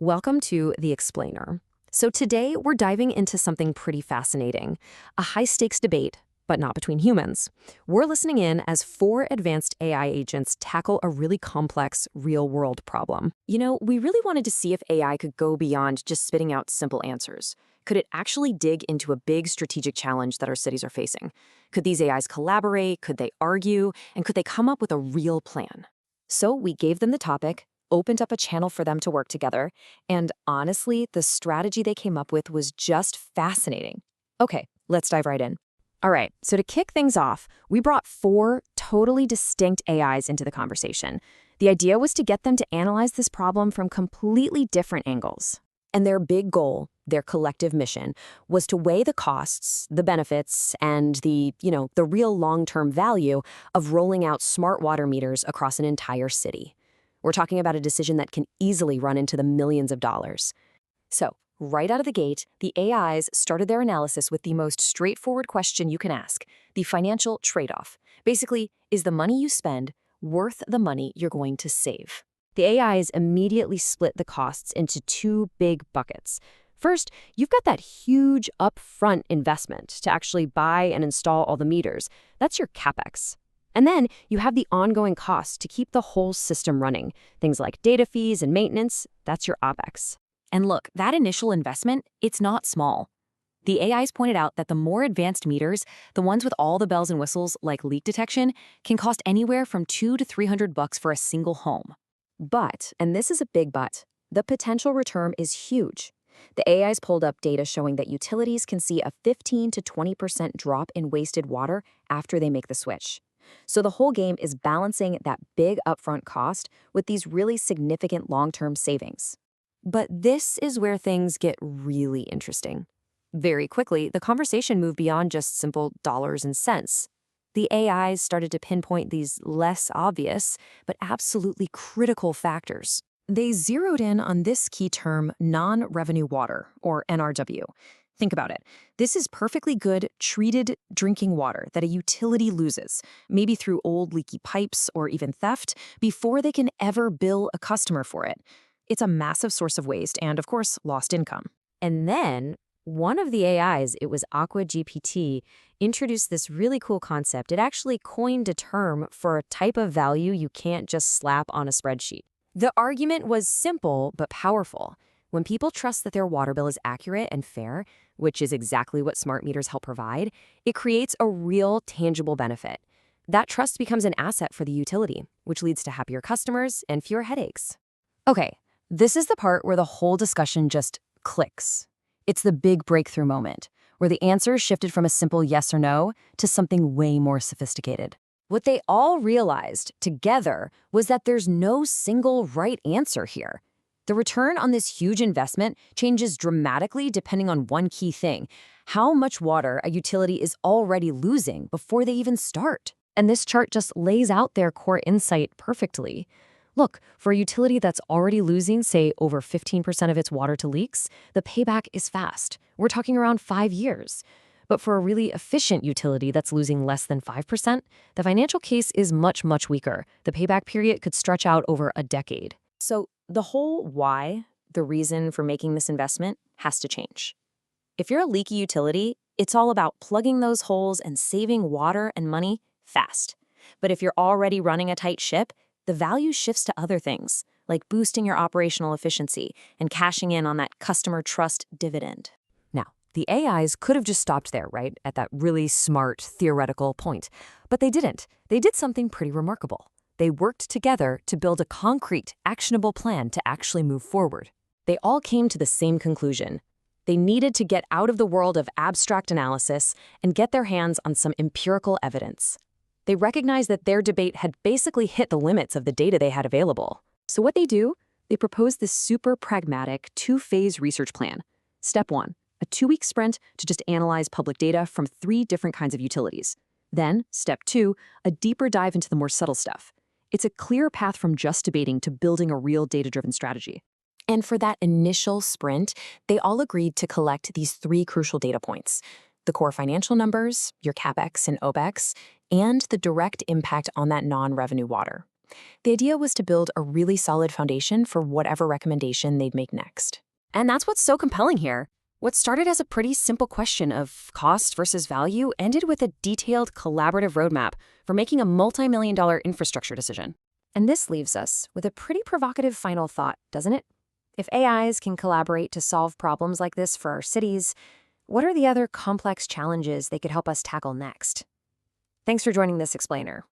Welcome to The Explainer. So today we're diving into something pretty fascinating, a high-stakes debate, but not between humans. We're listening in as four advanced AI agents tackle a really complex, real-world problem. We really wanted to see if AI could go beyond just spitting out simple answers. Could it actually dig into a big strategic challenge that our cities are facing? Could these AIs collaborate? Could they argue? And could they come up with a real plan? So we gave them the topic, opened up a channel for them to work together, and honestly, the strategy they came up with was just fascinating. Okay, let's dive right in. All right, so to kick things off, we brought four totally distinct AIs into the conversation. The idea was to get them to analyze this problem from completely different angles. And their big goal, their collective mission, was to weigh the costs, the benefits, and the real long-term value of rolling out smart water meters across an entire city. We're talking about a decision that can easily run into the millions of dollars. So, right out of the gate, the AIs started their analysis with the most straightforward question you can ask, the financial trade-off. Basically, is the money you spend worth the money you're going to save? The AIs immediately split the costs into two big buckets. First, you've got that huge upfront investment to actually buy and install all the meters. That's your CAPEX. And then you have the ongoing costs to keep the whole system running. Things like data fees and maintenance, that's your OPEX. And look, that initial investment, it's not small. The AIs pointed out that the more advanced meters, the ones with all the bells and whistles like leak detection, can cost anywhere from $200 to $300 for a single home. But, and this is a big but, the potential return is huge. The AIs pulled up data showing that utilities can see a 15 to 20% drop in wasted water after they make the switch. So the whole game is balancing that big upfront cost with these really significant long-term savings. But this is where things get really interesting. Very quickly, the conversation moved beyond just simple dollars and cents. The AIs started to pinpoint these less obvious, but absolutely critical factors. They zeroed in on this key term, non-revenue water, or NRW. Think about it. This is perfectly good, treated drinking water that a utility loses, maybe through old leaky pipes or even theft, before they can ever bill a customer for it. It's a massive source of waste and, of course, lost income. And then, one of the AIs, it was AquaGPT, introduced this really cool concept. It actually coined a term for a type of value you can't just slap on a spreadsheet. The argument was simple but powerful. When people trust that their water bill is accurate and fair, which is exactly what smart meters help provide, it creates a real, tangible benefit. That trust becomes an asset for the utility, which leads to happier customers and fewer headaches. Okay, this is the part where the whole discussion just clicks. It's the big breakthrough moment, where the answer shifted from a simple yes or no to something way more sophisticated. What they all realized together was that there's no single right answer here. The return on this huge investment changes dramatically depending on one key thing: how much water a utility is already losing before they even start. And this chart just lays out their core insight perfectly. Look, for a utility that's already losing, say, over 15% of its water to leaks, the payback is fast. We're talking around 5 years. But for a really efficient utility that's losing less than 5%, the financial case is much, much weaker. The payback period could stretch out over a decade. So the whole why, the reason for making this investment, has to change. If you're a leaky utility, it's all about plugging those holes and saving water and money fast. But if you're already running a tight ship, the value shifts to other things, like boosting your operational efficiency and cashing in on that customer trust dividend. Now, the AIs could have just stopped there, right, at that really smart, theoretical point. But they didn't. They did something pretty remarkable. They worked together to build a concrete, actionable plan to actually move forward. They all came to the same conclusion. They needed to get out of the world of abstract analysis and get their hands on some empirical evidence. They recognized that their debate had basically hit the limits of the data they had available. So what they do? They proposed this super pragmatic two-phase research plan. Step 1, a 2-week sprint to just analyze public data from 3 different kinds of utilities. Then, step 2, a deeper dive into the more subtle stuff. It's a clear path from just debating to building a real data-driven strategy. And for that initial sprint, they all agreed to collect these 3 crucial data points: the core financial numbers, your CAPEX and OPEX, and the direct impact on that non-revenue water. The idea was to build a really solid foundation for whatever recommendation they'd make next. And that's what's so compelling here. What started as a pretty simple question of cost versus value ended with a detailed collaborative roadmap for making a multi-million-dollar infrastructure decision. And this leaves us with a pretty provocative final thought, doesn't it? If AIs can collaborate to solve problems like this for our cities, what are the other complex challenges they could help us tackle next? Thanks for joining this explainer.